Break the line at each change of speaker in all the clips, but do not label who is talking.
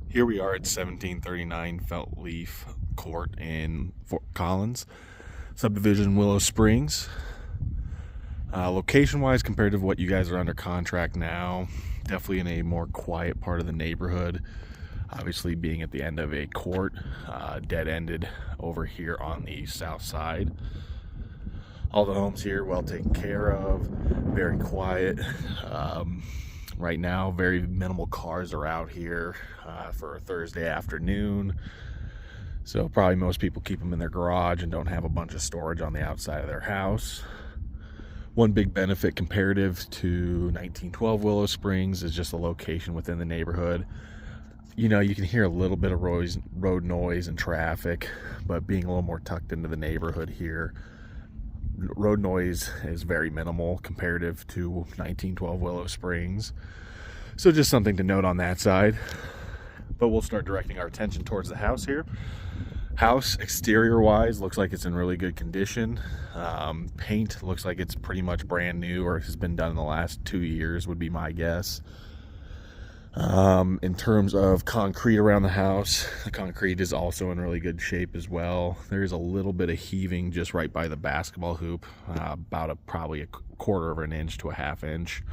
Here we are at 1739 Felt Leaf Court in Fort Collins, subdivision Willow Springs. Location-wise, compared to what you guys are under contract now, definitely in a more quiet part of the neighborhood. Obviously, being at the end of a court, dead-ended over here on the south side. All the homes here well taken care of, very quiet. Right now, very minimal cars are out here for a Thursday afternoon. So probably most people keep them in their garage and don't have a bunch of storage on the outside of their house. One big benefit comparative to 1912 Willow Springs is just the location within the neighborhood. You know, you can hear a little bit of road noise and traffic, but being a little more tucked into the neighborhood here, road noise is very minimal comparative to 1912 Willow Springs. So just something to note on that side. But we'll start directing our attention towards the house here. House, exterior wise, looks like it's in really good condition. Paint looks like it's pretty much brand new, or has been done in the last 2 years would be my guess. In terms of concrete around the house, the concrete is also in really good shape as well. There's a little bit of heaving just right by the basketball hoop, probably a quarter of an inch to a half inch.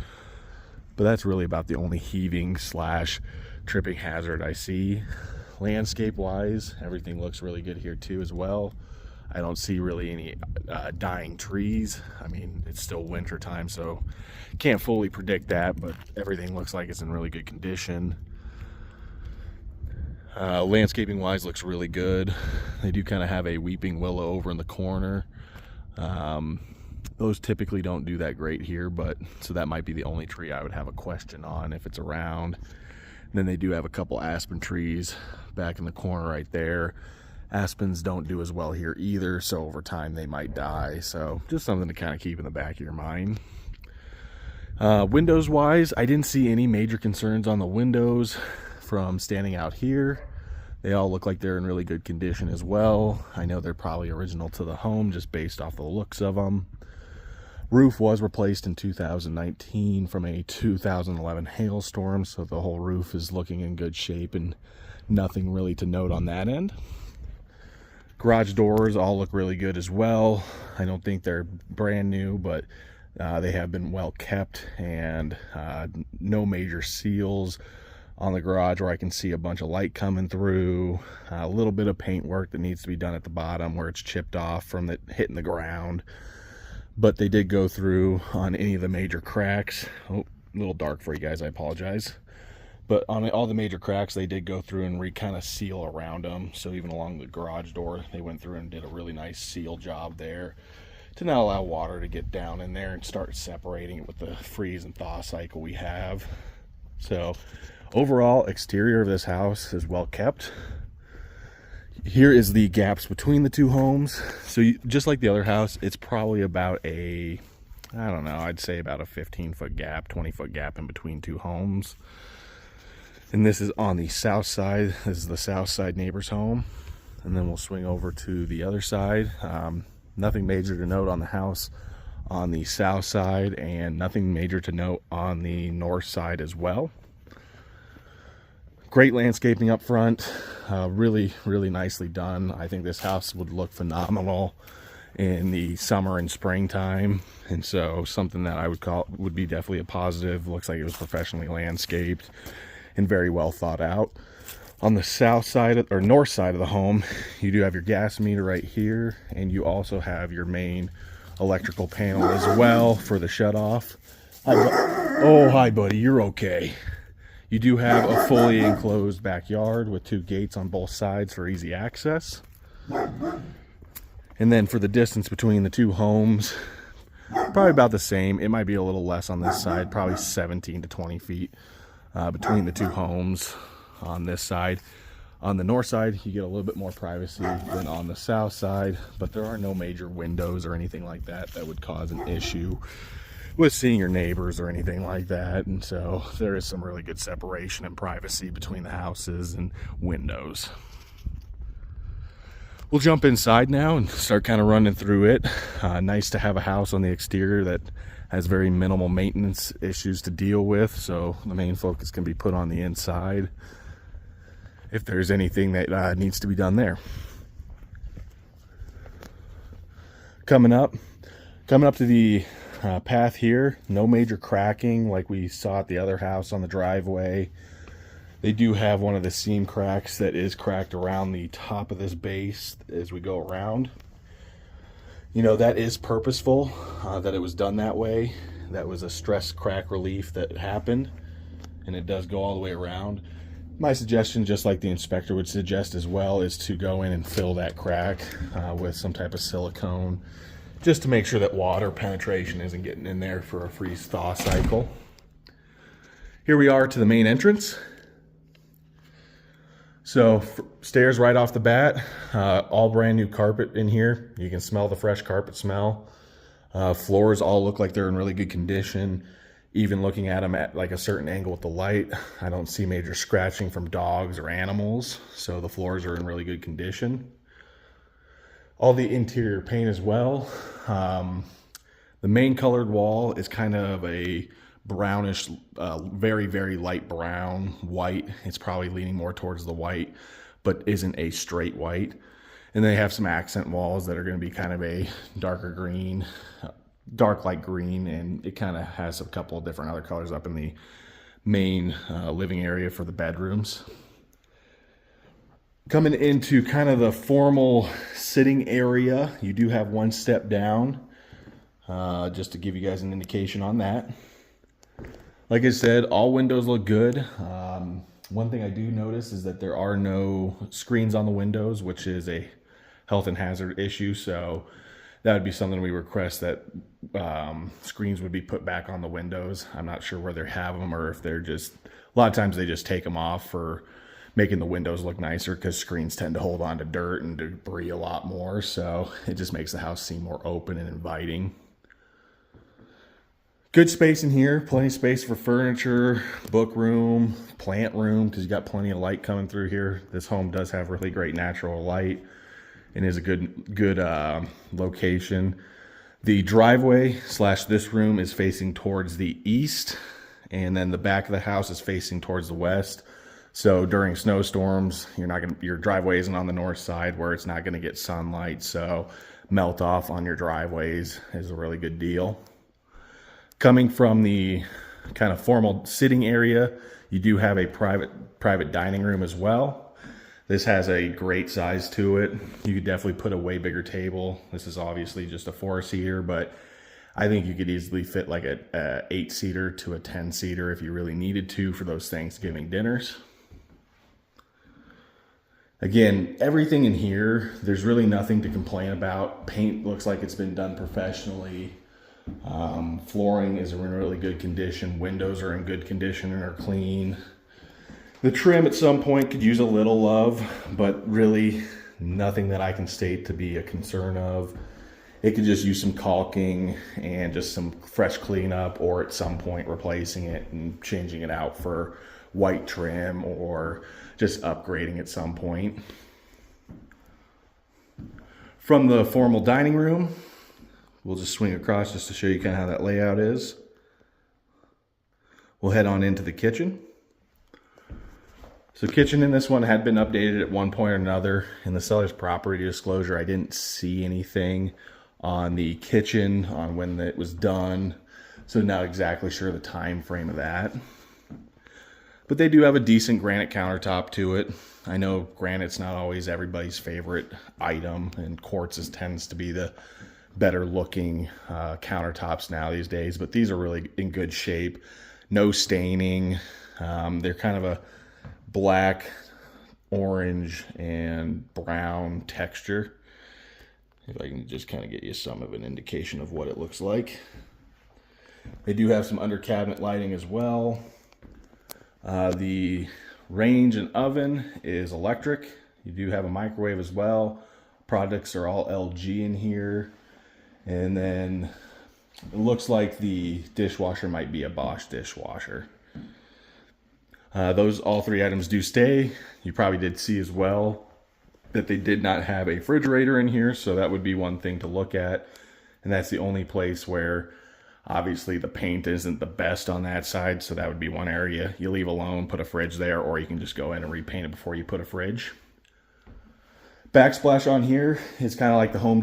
But that's really about the only heaving slash tripping hazard I see. Landscape wise, everything looks really good here too as well. I don't see really any dying trees. I mean, it's still winter time, so can't fully predict that, but everything looks like it's in really good condition. Landscaping wise looks really good. They do kind of have a weeping willow over in the corner. Those typically don't do that great here, but so that might be the only tree I would have a question on if it's around. And then they do have a couple aspen trees back in the corner right there. Aspens don't do as well here either, so over time they might die. So just something to kind of keep in the back of your mind. Windows wise, I didn't see any major concerns on the windows from standing out here. They all look like they're in really good condition as well. I know they're probably original to the home just based off the looks of them. Roof was replaced in 2019 from a 2011 hailstorm, so the whole roof is looking in good shape and nothing really to note on that end. Garage doors all look really good as well. I don't think they're brand new, but they have been well kept, and no major seals on the garage where I can see a bunch of light coming through. A little bit of paint work that needs to be done at the bottom where it's chipped off from it hitting the ground. But they did go through on any of the major cracks. Oh, a little dark for you guys, I apologize. But on all the major cracks, they did go through and kind of seal around them. So even along the garage door, they went through and did a really nice seal job there to not allow water to get down in there and start separating it with the freeze and thaw cycle we have. So overall, exterior of this house is well kept. Here is the gaps between the two homes. So just like the other house, it's probably about I don't know, I'd say about a 15-foot gap, 20-foot gap in between two homes. And this is on the south side. This is the south side neighbor's home. And then we'll swing over to the other side. Nothing major to note on the house on the south side, and nothing major to note on the north side as well. Great landscaping up front, really nicely done. I think this house would look phenomenal in the summer and springtime, and so something that I would be definitely a positive. Looks like it was professionally landscaped and very well thought out. On the south side or north side of the home, you do have your gas meter right here, and you also have your main electrical panel as well for the shutoff. Oh, hi buddy, you're okay. You do have a fully enclosed backyard with 2 gates on both sides for easy access. And then for the distance between the two homes, probably about the same. It might be a little less on this side, probably 17 to 20 feet between the two homes on this side. On the north side, you get a little bit more privacy than on the south side, but there are no major windows or anything like that that would cause an issue with seeing your neighbors or anything like that. And so there is some really good separation and privacy between the houses and windows. We'll jump inside now and start kind of running through it. Nice to have a house on the exterior that has very minimal maintenance issues to deal with, so the main focus can be put on the inside. if there's anything that needs to be done there. Coming up to the path here, no major cracking like we saw at the other house on the driveway. They do have one of the seam cracks that is cracked around the top of this base as we go around. You know, that is purposeful, that it was done that way. That was a stress crack relief that happened, and it does go all the way around. My suggestion, just like the inspector would suggest as well, is to go in and fill that crack with some type of silicone, just to make sure that water penetration isn't getting in there for a freeze-thaw cycle. Here we are to the main entrance. So stairs right off the bat, all brand new carpet in here. You can smell the fresh carpet smell. Floors all look like they're in really good condition. Even looking at them at like a certain angle with the light, I don't see major scratching from dogs or animals. So the floors are in really good condition. All the interior paint as well. The main colored wall is kind of a brownish, very, very light brown, white. It's probably leaning more towards the white, but isn't a straight white. And they have some accent walls that are going to be kind of a darker green, dark light green, and it kind of has a couple of different other colors up in the main living area for the bedrooms. Coming into kind of the formal sitting area, you do have one step down, just to give you guys an indication on that. Like I said, all windows look good. One thing I do notice is that there are no screens on the windows, which is a health and hazard issue. So that would be something we request, that screens would be put back on the windows. I'm not sure where they have them, or if they're just, a lot of times they just take them off for making the windows look nicer, because screens tend to hold on to dirt and debris a lot more. So it just makes the house seem more open and inviting. Good space in here, plenty of space for furniture, book room, plant room, because you got plenty of light coming through here. This home does have really great natural light and is a good location. The driveway / this room is facing towards the east, and then the back of the house is facing towards the west. So during snowstorms, your driveway isn't on the north side where it's not gonna get sunlight, so melt off on your driveways is a really good deal. Coming from the kind of formal sitting area, you do have a private dining room as well. This has a great size to it. You could definitely put a way bigger table. This is obviously just a 4-seater, but I think you could easily fit like a 8-seater to a 10-seater if you really needed to for those Thanksgiving dinners. Again, everything in here, there's really nothing to complain about. Paint looks like it's been done professionally. Flooring is in really good condition. Windows are in good condition and are clean. The trim at some point could use a little love, but really nothing that I can state to be a concern of. It could just use some caulking and just some fresh cleanup, or at some point replacing it and changing it out for white trim, or just upgrading at some point. From the formal dining room, we'll just swing across just to show you kind of how that layout is. We'll head on into the kitchen. So kitchen in this one had been updated at one point or another. In the seller's property disclosure, I didn't see anything on the kitchen on when it was done, so not exactly sure the time frame of that. But they do have a decent granite countertop to it. I know granite's not always everybody's favorite item, and quartz tends to be the better looking countertops now these days, but these are really in good shape. No staining. They're kind of a black, orange, and brown texture. If I can just kind of get you some of an indication of what it looks like. They do have some under cabinet lighting as well. The range and oven is electric. You do have a microwave as well. Products are all LG in here. And then it looks like the dishwasher might be a Bosch dishwasher. All 3 items do stay. You probably did see as well that they did not have a refrigerator in here, so that would be one thing to look at. And that's the only place where Obviously the paint isn't the best on that side, so that would be one area you leave alone, put a fridge there, or you can just go in and repaint it before you put a fridge. Backsplash on here is kind of like the Home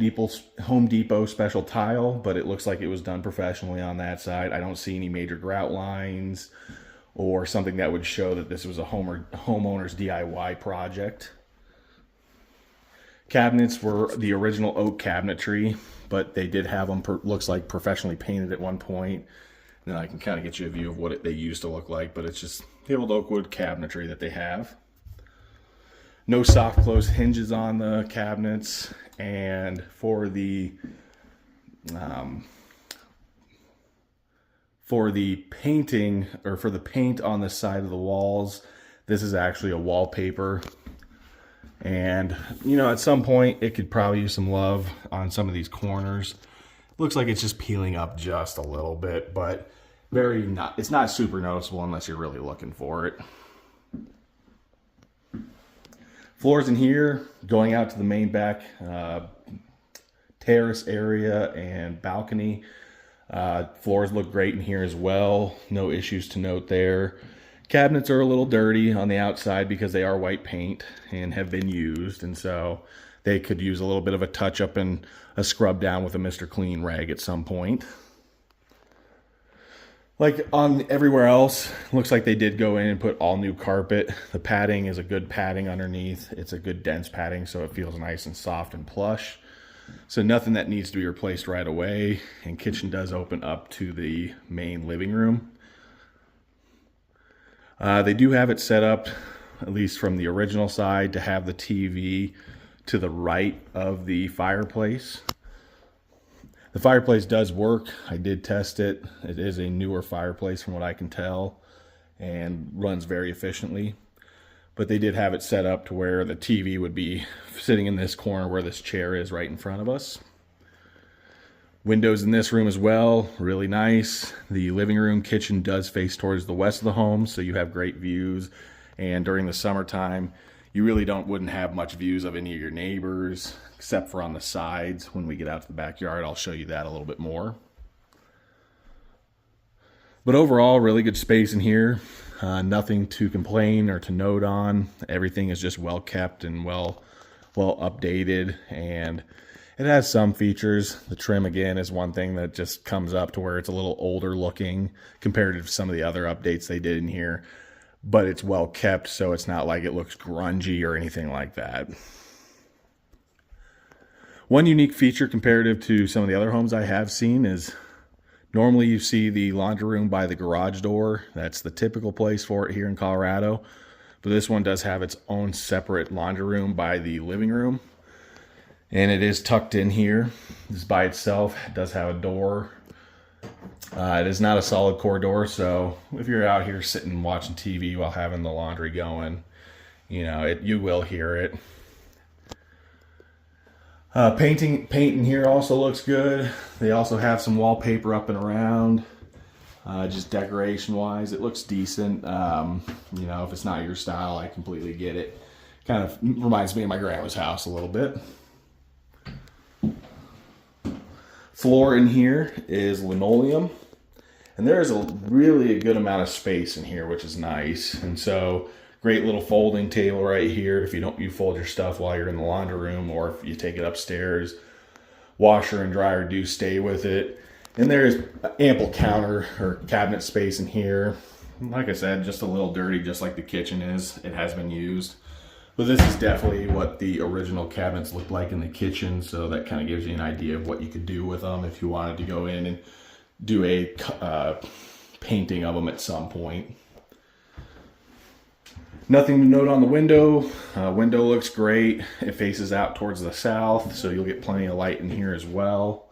Depot special tile, but it looks like it was done professionally on that side. I don't see any major grout lines or something that would show that this was a homeowner's DIY project. Cabinets were the original oak cabinetry, but they did have them, looks like, professionally painted at one point. Then I can kind of get you a view of what they used to look like, but it's just the old oak wood cabinetry that they have. No soft close hinges on the cabinets, and for the painting, or for the paint on the side of the walls, this is actually a wallpaper. And you know, at some point it could probably use some love on some of these corners. Looks like it's just peeling up just a little bit, but it's not super noticeable unless you're really looking for it. Floors in here, going out to the main back terrace area and balcony. Floors look great in here as well. No issues to note there. Cabinets are a little dirty on the outside because they are white paint and have been used, and so they could use a little bit of a touch up and a scrub down with a Mr. Clean rag at some point. Like on everywhere else, looks like they did go in and put all new carpet. The padding is a good padding underneath. It's a good dense padding, so it feels nice and soft and plush. So nothing that needs to be replaced right away. And kitchen does open up to the main living room. They do have it set up, at least from the original side, to have the TV to the right of the fireplace. The fireplace does work. I did test it. It is a newer fireplace from what I can tell and runs very efficiently. But they did have it set up to where the TV would be sitting in this corner where this chair is right in front of us. Windows in this room as well, really nice. The living room kitchen does face towards the west of the home, so you have great views. And during the summertime, you really wouldn't have much views of any of your neighbors, except for on the sides. When we get out to the backyard, I'll show you that a little bit more. But overall, really good space in here. Nothing to complain or to note on. Everything is just well kept and well updated, and it has some features. The trim, again, is one thing that just comes up to where it's a little older looking compared to some of the other updates they did in here. But it's well kept, so it's not like it looks grungy or anything like that. One unique feature comparative to some of the other homes I have seen is normally you see the laundry room by the garage door. That's the typical place for it here in Colorado. But this one does have its own separate laundry room by the living room. And it is tucked in here. It's by itself. It does have a door. It is not a solid core door, so if you're out here sitting watching TV while having the laundry going, you know, you will hear it. Paint in here also looks good. They also have some wallpaper up and around. Just decoration wise, it looks decent. You know, if it's not your style, I completely get it. Kind of reminds me of my grandma's house a little bit. Floor in here is linoleum, and there is really a good amount of space in here, which is nice. And so great little folding table right here if you fold your stuff while you're in the laundry room, or if you take it upstairs. Washer and dryer do stay with it, and there is ample counter or cabinet space in here. Like I said, just a little dirty, just like the kitchen is. It has been used. But this is definitely what the original cabinets looked like in the kitchen, so that kind of gives you an idea of what you could do with them if you wanted to go in and do a painting of them at some point. Nothing to note on the window. Window looks great. It faces out towards the south, so you'll get plenty of light in here as well.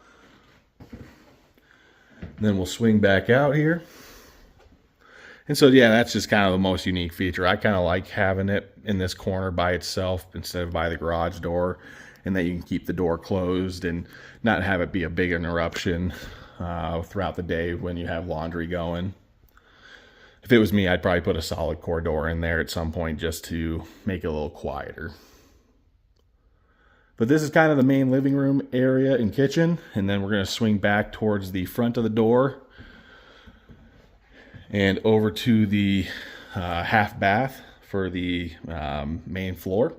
Then we'll swing back out here. And so, yeah, that's just kind of the most unique feature. I kind of like having it in this corner by itself instead of by the garage door, and that you can keep the door closed and not have it be a big interruption throughout the day when you have laundry going. If it was me, I'd probably put a solid core door in there at some point just to make it a little quieter. But this is kind of the main living room area and kitchen. And then we're going to swing back towards the front of the door and over to the half bath for the main floor.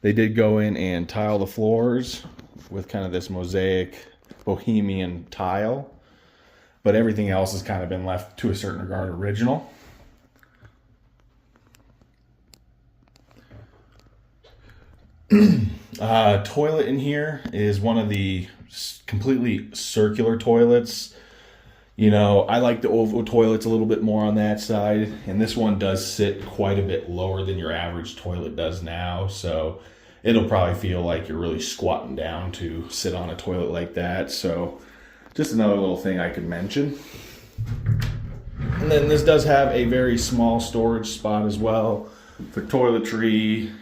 They did go in and tile the floors with kind of this mosaic bohemian tile, but everything else has kind of been left to a certain regard original. Toilet in here is one of the completely circular toilets. You know, I like the oval toilets a little bit more on that side, and this one does sit quite a bit lower than your average toilet does now, so it'll probably feel like you're really squatting down to sit on a toilet like that. So just another little thing I could mention. And then this does have a very small storage spot as well for toiletry,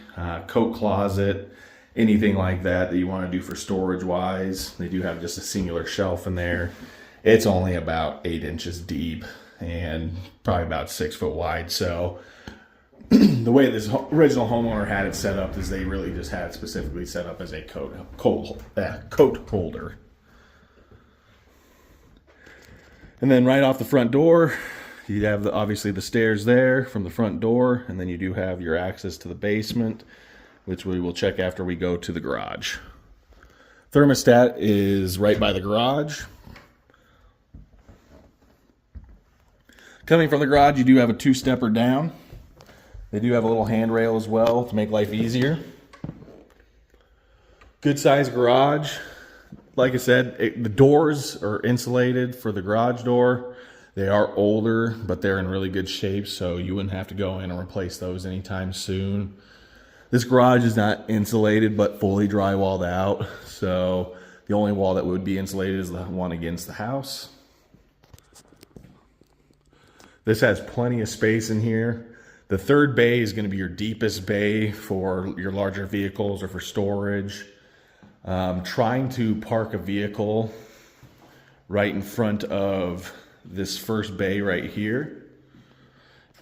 coat closet, anything like that that you want to do for storage wise. They do have just a singular shelf in there. It's only about 8 inches deep and probably about 6 foot wide. So the way this original homeowner had it set up is they really just had it specifically set up as a coat holder. And then right off the front door, you have obviously the stairs there from the front door, and then you do have your access to the basement, which we will check after we go to the garage. Thermostat is right by the garage. Coming from the garage, you do have a 2-stepper down. They do have a little handrail as well to make life easier. Good sized garage. Like I said, the doors are insulated for the garage door. They are older, but they're in really good shape, so you wouldn't have to go in and replace those anytime soon. This garage is not insulated, but fully drywalled out. So the only wall that would be insulated is the one against the house. This has plenty of space in here. The third bay is going to be your deepest bay for your larger vehicles or for storage. Trying to park a vehicle right in front of this first bay right here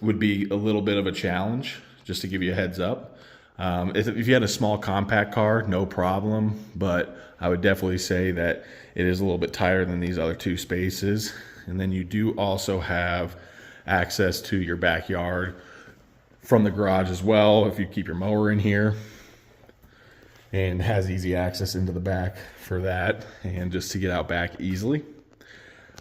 would be a little bit of a challenge, just to give you a heads up. If you had a small compact car, no problem, but I would definitely say that it is a little bit tighter than these other 2 spaces. And then you do also have access to your backyard from the garage as well if you keep your mower in here, and has easy access into the back for that and just to get out back easily.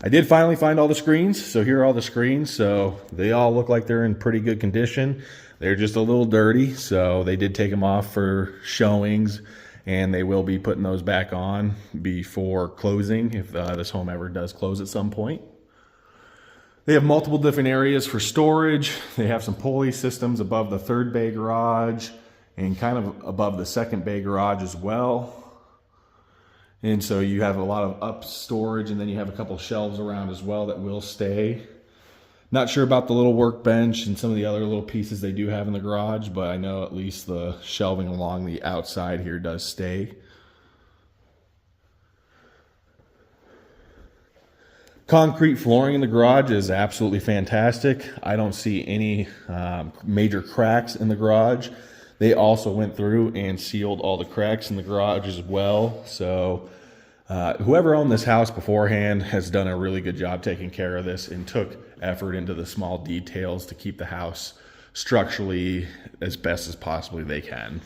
I did finally find all the screens, so here are all the screens. So they all look like they're in pretty good condition. They're just a little dirty, so they did take them off for showings, and they will be putting those back on before closing if this home ever does close at some point. They have multiple different areas for storage. They have some pulley systems above the third bay garage and kind of above the second bay garage as well. And so you have a lot of up storage, and then you have a couple shelves around as well that will stay. Not sure about the little workbench and some of the other little pieces they do have in the garage, but I know at least the shelving along the outside here does stay. Concrete flooring in the garage is absolutely fantastic. I don't see any major cracks in the garage. They also went through and sealed all the cracks in the garage as well. So whoever owned this house beforehand has done a really good job taking care of this and took effort into the small details to keep the house structurally as best as possibly they can.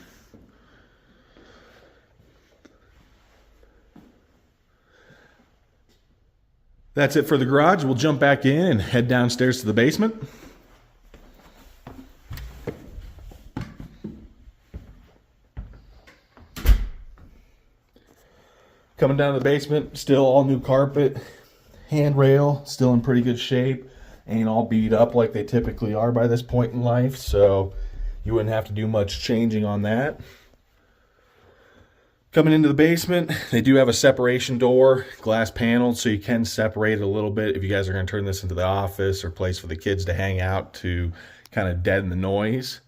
That's it for the garage. We'll jump back in and head downstairs to the basement. Coming down to the basement, still all new carpet, handrail, still in pretty good shape. Ain't all beat up like they typically are by this point in life, so you wouldn't have to do much changing on that. Coming into the basement, they do have a separation door, glass paneled, so you can separate it a little bit if you guys are going to turn this into the office or place for the kids to hang out to kind of deaden the noise.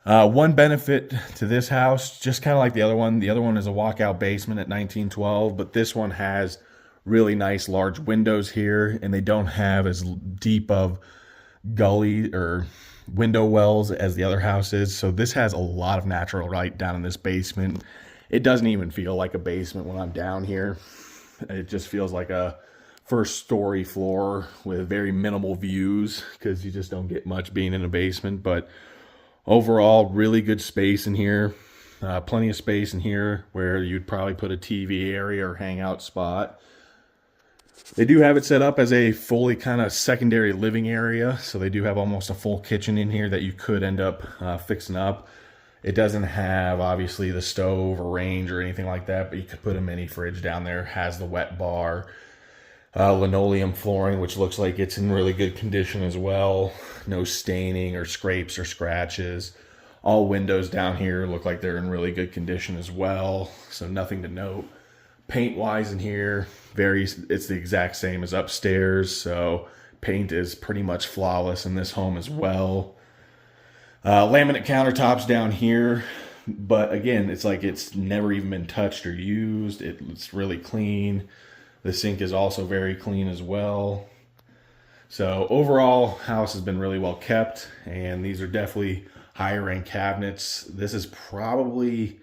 One benefit to this house, just kind of like the other one is a walkout basement at 1912, but this one has really nice large windows here, and they don't have as deep of gully or window wells as the other house is. So this has a lot of natural light down in this basement, It doesn't even feel like a basement when I'm down here. It just feels like a first story floor with very minimal views because you just don't get much being in a basement. But overall, really good space in here. Plenty of space in here where you'd probably put a TV area or hangout spot. They do have it set up as a fully kind of secondary living area. So they do have almost a full kitchen in here that you could end up fixing up. It doesn't have, obviously, the stove or range or anything like that, but you could put a mini fridge down there. Has the wet bar. Linoleum flooring, which looks like it's in really good condition as well. No staining or scrapes or scratches. All windows down here look like they're in really good condition as well. So nothing to note. Paint-wise in here, it's the exact same as upstairs. So paint is pretty much flawless in this home as well. Laminate countertops down here, but again, it's like it's never even been touched or used. It's really clean. The sink is also very clean as well. So overall, house has been really well kept, and these are definitely higher end cabinets. This is probably,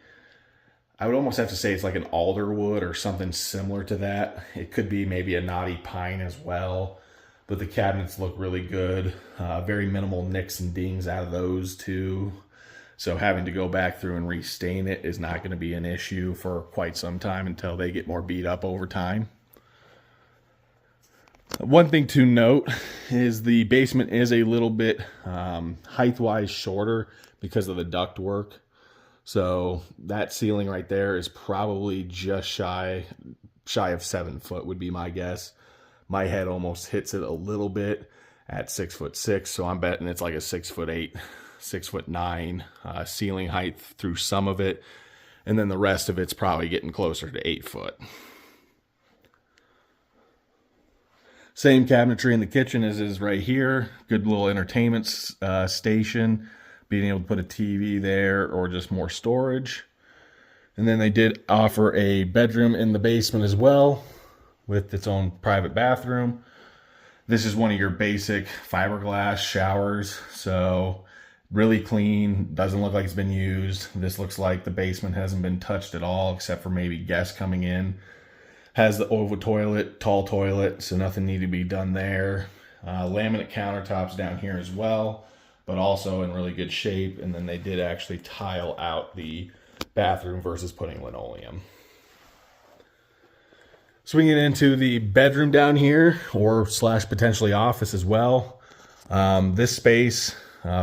I would almost have to say it's like an alder wood or something similar to that. It could be maybe a knotty pine as well. But the cabinets look really good. Very minimal nicks and dings out of those too. So having to go back through and restain it is not going to be an issue for quite some time until they get more beat up over time. One thing to note is the basement is a little bit height-wise shorter because of the duct work. So that ceiling right there is probably just shy of 7 foot would be my guess. My head almost hits it a little bit at 6'6", so I'm betting it's like a 6'8", 6'9" ceiling height through some of it, and then the rest of it's probably getting closer to 8 foot. Same cabinetry in the kitchen as is right here. Good little entertainment station, being able to put a TV there or just more storage. And then they did offer a bedroom in the basement as well, with its own private bathroom. This is one of your basic fiberglass showers, so really clean, doesn't look like it's been used. This looks like the basement hasn't been touched at all except for maybe guests coming in. Has the oval toilet, tall toilet, so nothing needed to be done there. Laminate countertops down here as well, but also in really good shape. And then they did actually tile out the bathroom versus putting linoleum. Swinging into the bedroom down here, or slash potentially office as well. This space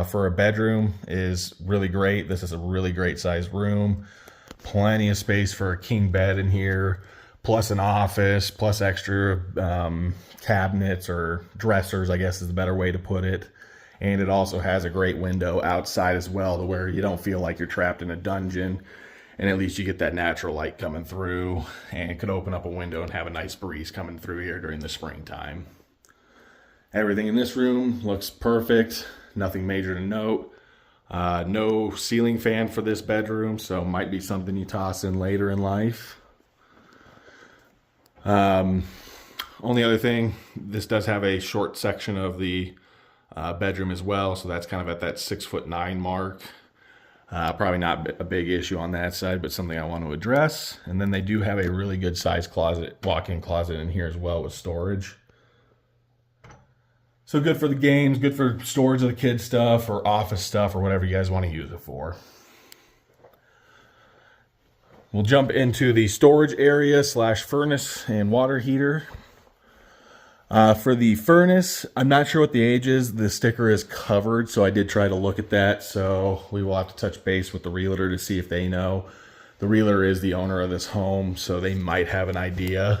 for a bedroom is really great. This is a really great sized room. Plenty of space for a king bed in here, plus an office, plus extra cabinets or dressers, I guess is the better way to put it. And it also has a great window outside as well, to where you don't feel like you're trapped in a dungeon. And at least you get that natural light coming through, and could open up a window and have a nice breeze coming through here during the springtime. Everything in this room looks perfect. Nothing major to note. No ceiling fan for this bedroom, so might be something you toss in later in life. Only other thing, this does have a short section of the bedroom as well, so that's kind of at that 6'9" mark. Probably not a big issue on that side, but something I want to address. And then they do have a really good sized closet, walk-in closet in here as well with storage. So good for the games, good for storage of the kids' stuff or office stuff or whatever you guys want to use it for. We'll jump into the storage area slash furnace and water heater. For the furnace, I'm not sure what the age is. The sticker is covered, so I did try to look at that. So we will have to touch base with the realtor to see if they know. The realtor is the owner of this home, so they might have an idea.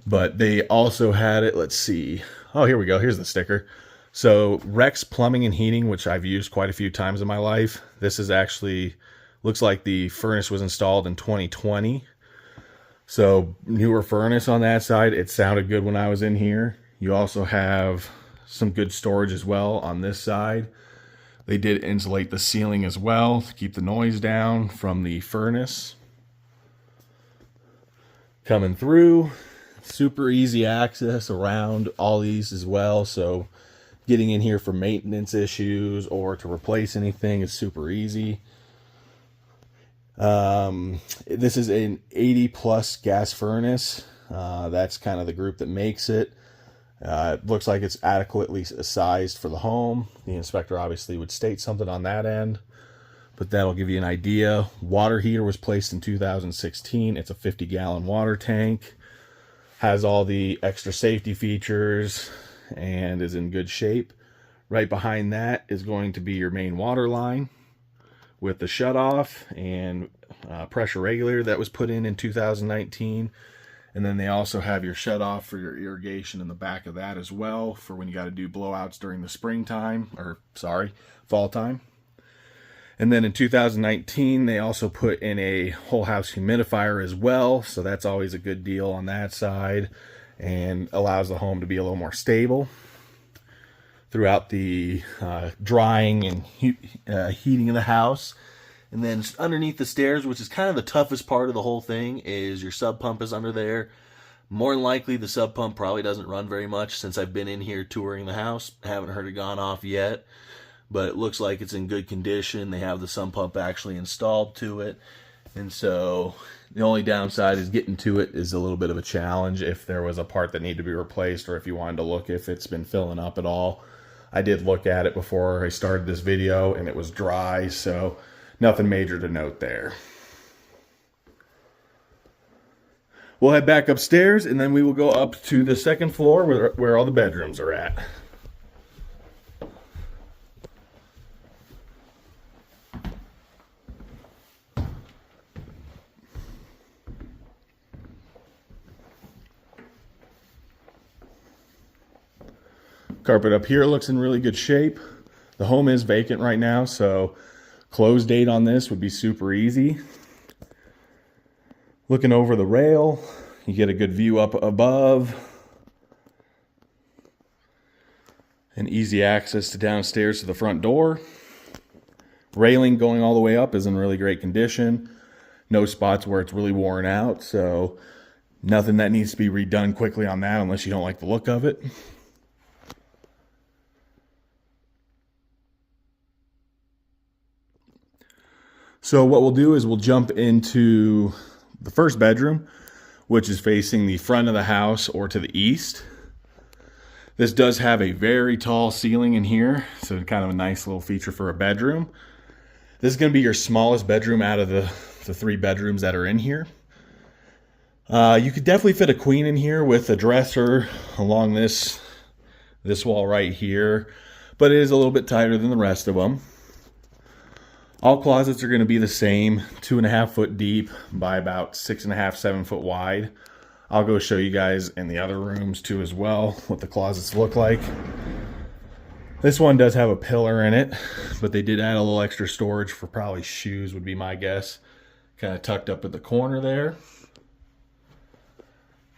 But they also had it, let's see. Oh, here we go. Here's the sticker. So Rex Plumbing and Heating, which I've used quite a few times in my life. This is actually, looks like the furnace was installed in 2020. So newer furnace on that side. It sounded good when I was in here. You also have some good storage as well on this side. They did insulate the ceiling as well to keep the noise down from the furnace. Coming through, super easy access around all these as well. So getting in here for maintenance issues or to replace anything is super easy. This is an 80 plus gas furnace. That's kind of the group that makes it. It looks like it's adequately sized for the home. The inspector obviously would state something on that end, but that'll give you an idea. Water heater was placed in 2016. It's a 50-gallon water tank. Has all the extra safety features and is in good shape. Right behind that is going to be your main water line with the shutoff and pressure regulator that was put in 2019. And then they also have your shutoff for your irrigation in the back of that as well for when you got to do blowouts during the fall time. And then in 2019, they also put in a whole house humidifier as well. So that's always a good deal on that side and allows the home to be a little more stable throughout the drying and heating of the house. And then underneath the stairs, which is kind of the toughest part of the whole thing, is your sub pump is under there. More than likely, the sub pump probably doesn't run very much since I've been in here touring the house. Haven't heard it gone off yet, but it looks like it's in good condition. They have the sump pump actually installed to it. And so the only downside is getting to it is a little bit of a challenge if there was a part that needed to be replaced or if you wanted to look if it's been filling up at all. I did look at it before I started this video and it was dry, so nothing major to note there. We'll head back upstairs and then we will go up to the second floor where all the bedrooms are at. Carpet up here looks in really good shape. The home is vacant right now, so close date on this would be super easy. Looking over the rail, you get a good view up above. And easy access to downstairs to the front door. Railing going all the way up is in really great condition. No spots where it's really worn out, so nothing that needs to be redone quickly on that unless you don't like the look of it. So what we'll do is we'll jump into the first bedroom, which is facing the front of the house or to the east. This does have a very tall ceiling in here, so kind of a nice little feature for a bedroom. This is going to be your smallest bedroom out of the 3 bedrooms that are in here. You could definitely fit a queen in here with a dresser along this wall right here, but it is a little bit tighter than the rest of them. All closets are going to be the same, 2.5 foot deep by about 6.5, 7 foot wide. I'll go show you guys in the other rooms too as well what the closets look like. This one does have a pillar in it, but they did add a little extra storage for probably shoes would be my guess. Kind of tucked up at the corner there.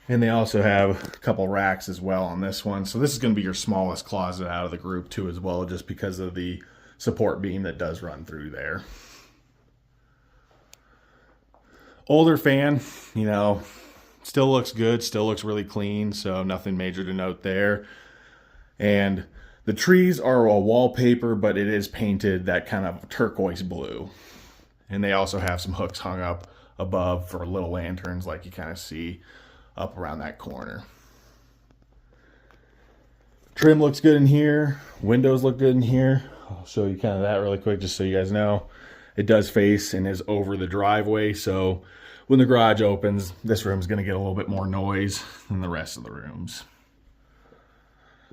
And they also have a couple racks as well on this one. So this is going to be your smallest closet out of the group too as well, just because of the support beam that does run through there. Older fan, you know, still looks good, still looks really clean, so nothing major to note there. And the trees are a wallpaper, but it is painted that kind of turquoise blue. And they also have some hooks hung up above for little lanterns like you kind of see up around that corner. Trim looks good in here. Windows look good in here. I'll show you kind of that really quick just so you guys know. It does face and is over the driveway, so when the garage opens, this room's going to get a little bit more noise than the rest of the rooms.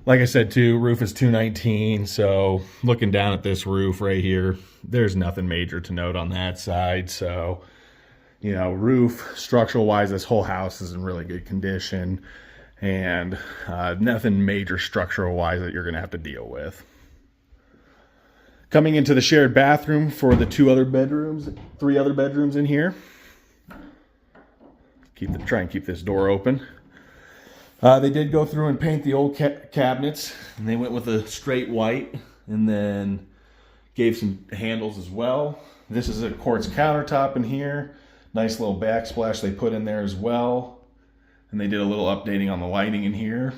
Like I said too, roof is 219, so looking down at this roof right here, there's nothing major to note on that side. So, you know, roof, structural wise, this whole house is in really good condition, and nothing major structural wise that you're going to have to deal with. Coming into the shared bathroom for the 3 other bedrooms in here. Try and keep this door open. They did go through and paint the old cabinets, and they went with a straight white and then gave some handles as well. This is a quartz countertop in here. Nice little backsplash they put in there as well. And they did a little updating on the lighting in here.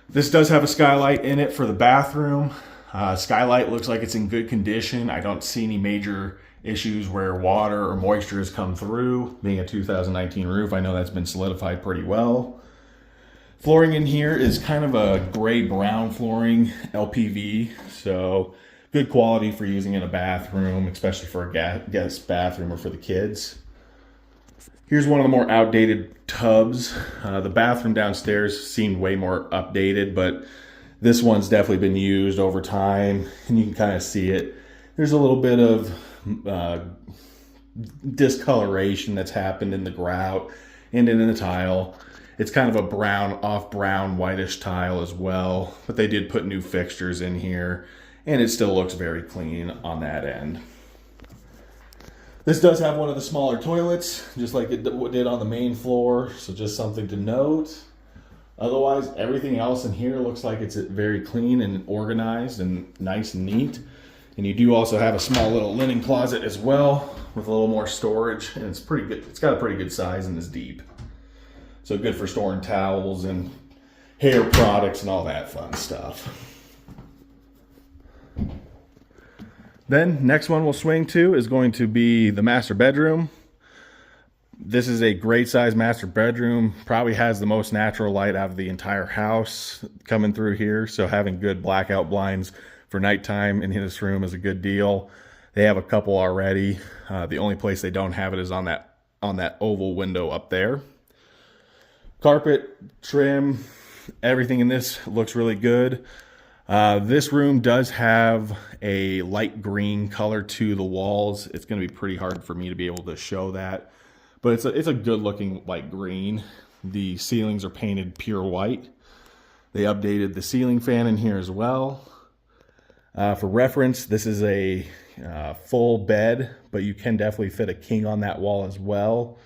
This does have a skylight in it for the bathroom. Skylight looks like it's in good condition. I don't see any major issues where water or moisture has come through. Being a 2019 roof, I know that's been solidified pretty well. Flooring in here is kind of a gray brown flooring, LPV, so good quality for using in a bathroom, especially for a guest bathroom or for the kids. Here's one of the more outdated tubs. The bathroom downstairs seemed way more updated, but this one's definitely been used over time, and you can kind of see it. There's a little bit of discoloration that's happened in the grout and in the tile. It's kind of a brown, off brown, whitish tile as well, but they did put new fixtures in here, and it still looks very clean on that end. This does have one of the smaller toilets, just like it did on the main floor, so just something to note. Otherwise, everything else in here looks like it's very clean and organized and nice and neat. And you do also have a small little linen closet as well with a little more storage, and it's pretty good. It's got a pretty good size and is deep. So good for storing towels and hair products and all that fun stuff. Then next one we'll swing to is going to be the master bedroom. This is a great size master bedroom, probably has the most natural light out of the entire house coming through here. So having good blackout blinds for nighttime in this room is a good deal. They have a couple already. The only place they don't have it is on that oval window up there. Carpet, trim, everything in this looks really good. This room does have a light green color to the walls. It's going to be pretty hard for me to be able to show that, but it's a good looking light green. The ceilings are painted pure white. They updated the ceiling fan in here as well. For reference, this is a full bed, but you can definitely fit a king on that wall as well.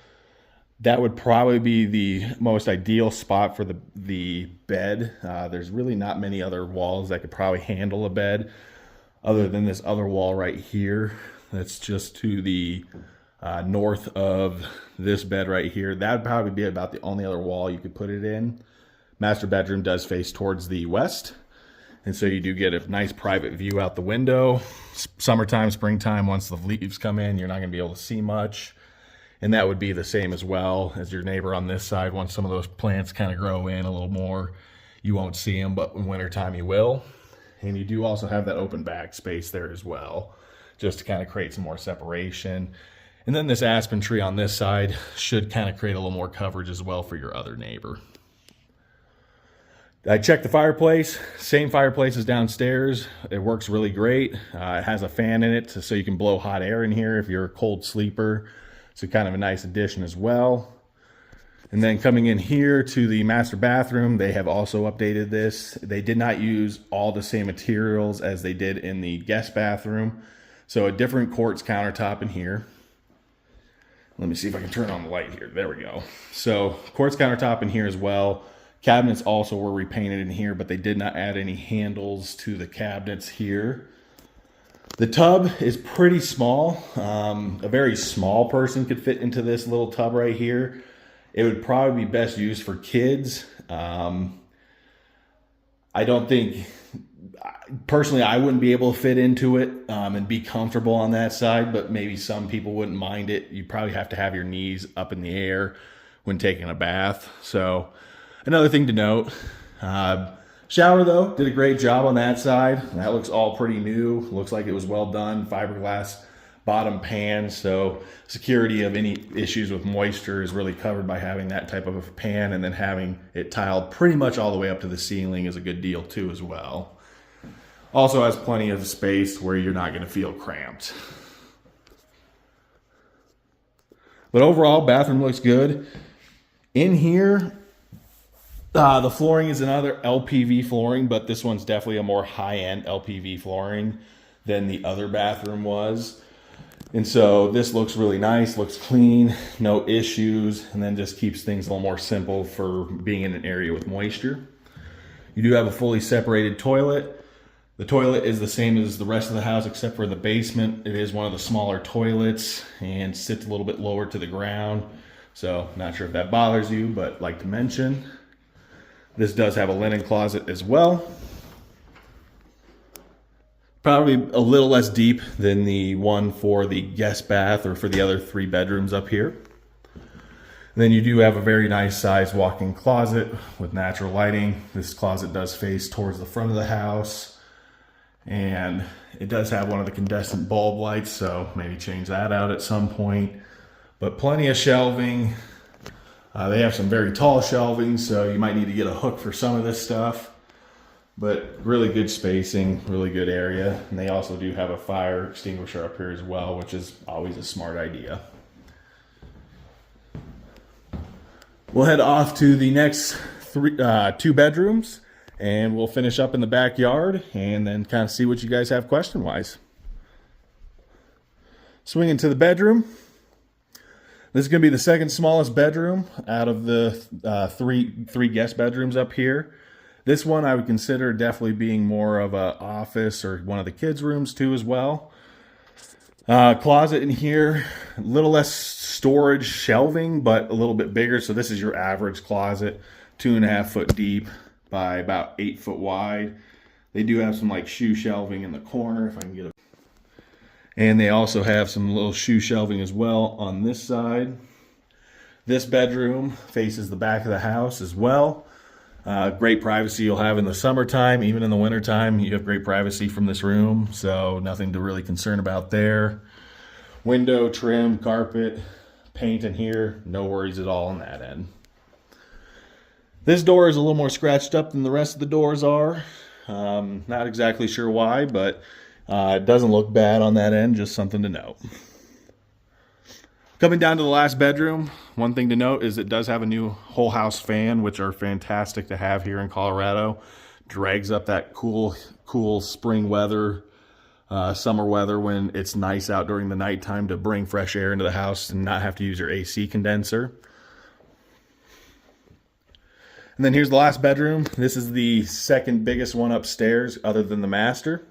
That would probably be the most ideal spot for the bed. There's really not many other walls that could probably handle a bed other than this other wall right here. That's just to the north of this bed right here. That would probably be about the only other wall you could put it in. Master bedroom does face towards the west, and so you do get a nice private view out the window. Summertime, springtime, once the leaves come in, you're not going to be able to see much. And that would be the same as well as your neighbor on this side. Once some of those plants kind of grow in a little more, you won't see them, but in wintertime you will. And you do also have that open back space there as well, just to kind of create some more separation. And then this aspen tree on this side should kind of create a little more coverage as well for your other neighbor. I checked the fireplace, same fireplace as downstairs. It works really great. It has a fan in it so you can blow hot air in here if you're a cold sleeper. So kind of a nice addition as well. And then coming in here to the master bathroom, they have also updated this. They did not use all the same materials as they did in the guest bathroom. So a different quartz countertop in here. Let me see if I can turn on the light here. There we go. So quartz countertop in here as well. Cabinets also were repainted in here, but they did not add any handles to the cabinets here. The tub is pretty small. A very small person could fit into this little tub right here. It would probably be best used for kids. I don't think, personally, I wouldn't be able to fit into it and be comfortable on that side, but maybe some people wouldn't mind it. You probably have to have your knees up in the air when taking a bath. So another thing to note, shower though, did a great job on that side. That looks all pretty new. Looks like it was well done. Fiberglass bottom pan, so security of any issues with moisture is really covered by having that type of a pan, and then having it tiled pretty much all the way up to the ceiling is a good deal too as well. Also has plenty of space where you're not going to feel cramped. But overall, bathroom looks good. In here, the flooring is another LPV flooring, but this one's definitely a more high-end LPV flooring than the other bathroom was. And so this looks really nice, looks clean, no issues, and then just keeps things a little more simple for being in an area with moisture. You do have a fully separated toilet. The toilet is the same as the rest of the house except for the basement. It is one of the smaller toilets and sits a little bit lower to the ground. So not sure if that bothers you, but like to mention, this does have a linen closet as well. Probably a little less deep than the one for the guest bath or for the other 3 bedrooms up here. And then you do have a very nice sized walk-in closet with natural lighting. This closet does face towards the front of the house, and it does have one of the incandescent bulb lights, so maybe change that out at some point. But plenty of shelving. They have some very tall shelving, so you might need to get a hook for some of this stuff. But really good spacing, really good area. And they also do have a fire extinguisher up here as well, which is always a smart idea. We'll head off to the next 2 bedrooms, and we'll finish up in the backyard and then kind of see what you guys have question-wise. Swing into the bedroom. This is going to be the second smallest bedroom out of the three guest bedrooms up here. This one I would consider definitely being more of an office or one of the kids' rooms too as well. Closet in here, a little less storage shelving, but a little bit bigger. So this is your average closet, 2.5 foot deep by about 8 foot wide. They do have some like shoe shelving in the corner if I can get it. And they also have some little shoe shelving as well on this side. This bedroom faces the back of the house as well. Great privacy you'll have in the summertime. Even in the wintertime, you have great privacy from this room, so nothing to really concern about there. Window, trim, carpet, paint in here, no worries at all on that end. This door is a little more scratched up than the rest of the doors are. Not exactly sure why, but it doesn't look bad on that end, just something to note. Coming down to the last bedroom, one thing to note is it does have a new whole house fan, which are fantastic to have here in Colorado. Drags up that cool spring weather, summer weather when it's nice out during the nighttime to bring fresh air into the house and not have to use your AC condenser. And then here's the last bedroom. This is the second biggest one upstairs other than the master.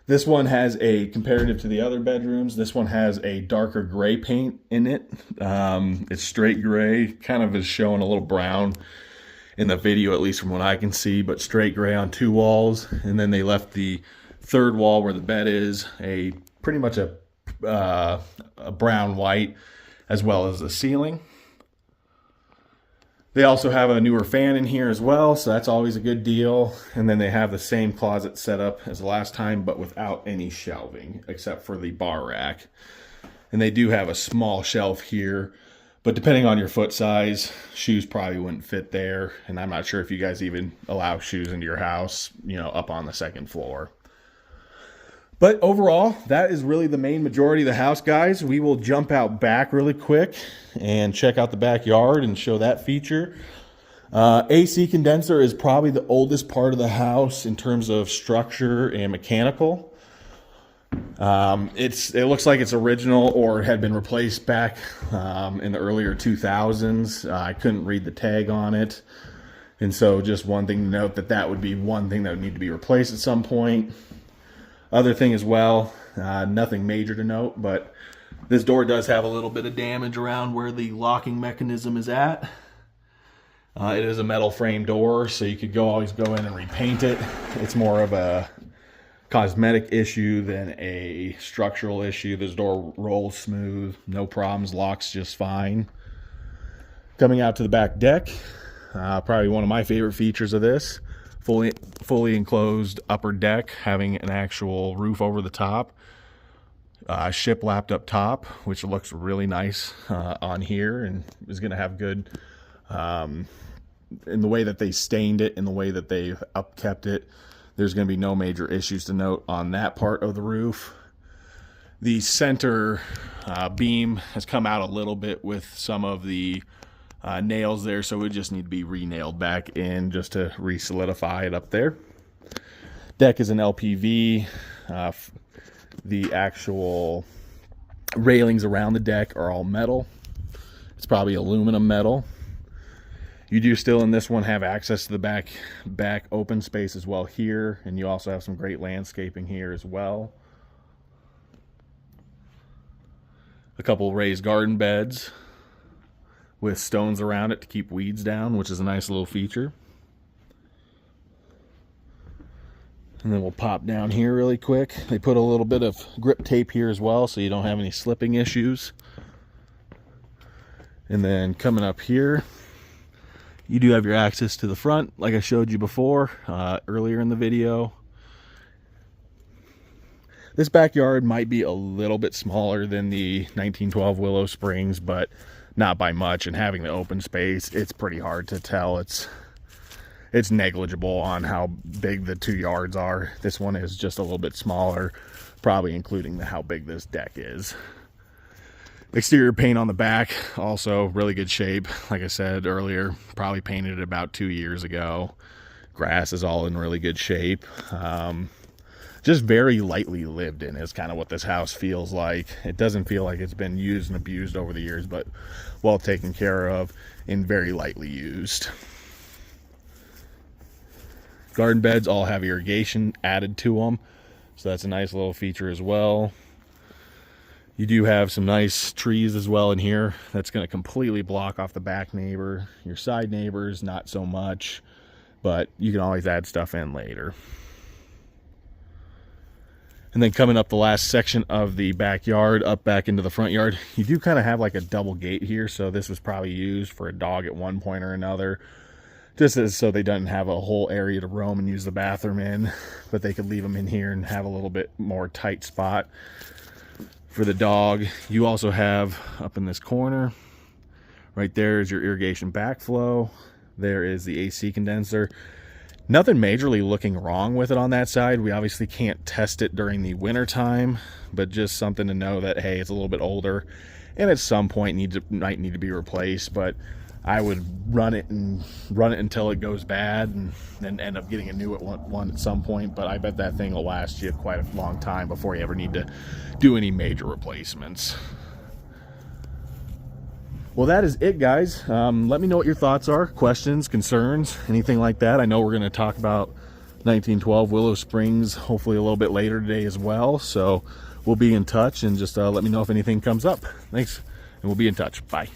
This one has comparative to the other bedrooms, this one has a darker gray paint in it. It's straight gray, kind of is showing a little brown in the video, at least from what I can see, but straight gray on 2 walls. And then they left the third wall where the bed is pretty much a brown white, as well as the ceiling. They also have a newer fan in here as well, so that's always a good deal. And then they have the same closet set up as the last time, but without any shelving, except for the bar rack. And they do have a small shelf here, but depending on your foot size, shoes probably wouldn't fit there. And I'm not sure if you guys even allow shoes into your house, up on the second floor. But overall, that is really the main majority of the house, guys. We will jump out back really quick and check out the backyard and show that feature. AC condenser is probably the oldest part of the house in terms of structure and mechanical. It looks like it's original or had been replaced back in the earlier 2000s. I couldn't read the tag on it. And so just one thing to note, that would be one thing that would need to be replaced at some point. Other thing as well, nothing major to note, but this door does have a little bit of damage around where the locking mechanism is at. It is a metal frame door, so you could always go in and repaint it. It's more of a cosmetic issue than a structural issue. This door rolls smooth, no problems, locks just fine. Coming out to the back deck, probably one of my favorite features of this. Fully enclosed upper deck, having an actual roof over the top. Shiplapped up top, which looks really nice on here, and is going to have good, in the way that they stained it, in the way that they've upkept it. There's going to be no major issues to note on that part of the roof. The center beam has come out a little bit with some of the nails there, so it would just need to be re-nailed back in just to re-solidify it up there. Deck is an LPV. The actual railings around the deck are all metal. It's probably aluminum metal. You do still in this one have access to the back open space as well here, and you also have some great landscaping here as well. A couple raised garden beds with stones around it to keep weeds down, which is a nice little feature. And then we'll pop down here really quick. They put a little bit of grip tape here as well, so you don't have any slipping issues. And then coming up here, you do have your access to the front, like I showed you before, earlier in the video. This backyard might be a little bit smaller than the 1912 Willow Springs, but not by much. And having the open space, it's pretty hard to tell. It's negligible on how big the 2 yards are. This one is just a little bit smaller, probably including how big this deck is. Exterior paint on the back, also really good shape. Like I said earlier, probably painted it about 2 years ago. Grass is all in really good shape. Just very lightly lived in is kind of what this house feels like. It doesn't feel like it's been used and abused over the years, but well taken care of and very lightly used. Garden beds all have irrigation added to them, so that's a nice little feature as well. You do have some nice trees as well in here. That's going to completely block off the back neighbor. Your side neighbors, not so much, but you can always add stuff in later. And then coming up the last section of the backyard, up back into the front yard, you do kind of have like a double gate here. So this was probably used for a dog at one point or another, just as so they don't have a whole area to roam and use the bathroom in, but they could leave them in here and have a little bit more tight spot for the dog. You also have up in this corner, right there is your irrigation backflow. There is the AC condenser. Nothing majorly looking wrong with it on that side. We obviously can't test it during the winter time, but just something to know that, hey, it's a little bit older and at some point might need to be replaced. But I would run it until it goes bad and then end up getting a new one at some point. But I bet that thing will last you quite a long time before you ever need to do any major replacements. Well, that is it, guys. Let me know what your thoughts are, questions, concerns, anything like that. I know we're going to talk about 1912 Willow Springs hopefully a little bit later today as well. So we'll be in touch, and just let me know if anything comes up. Thanks, and we'll be in touch. Bye.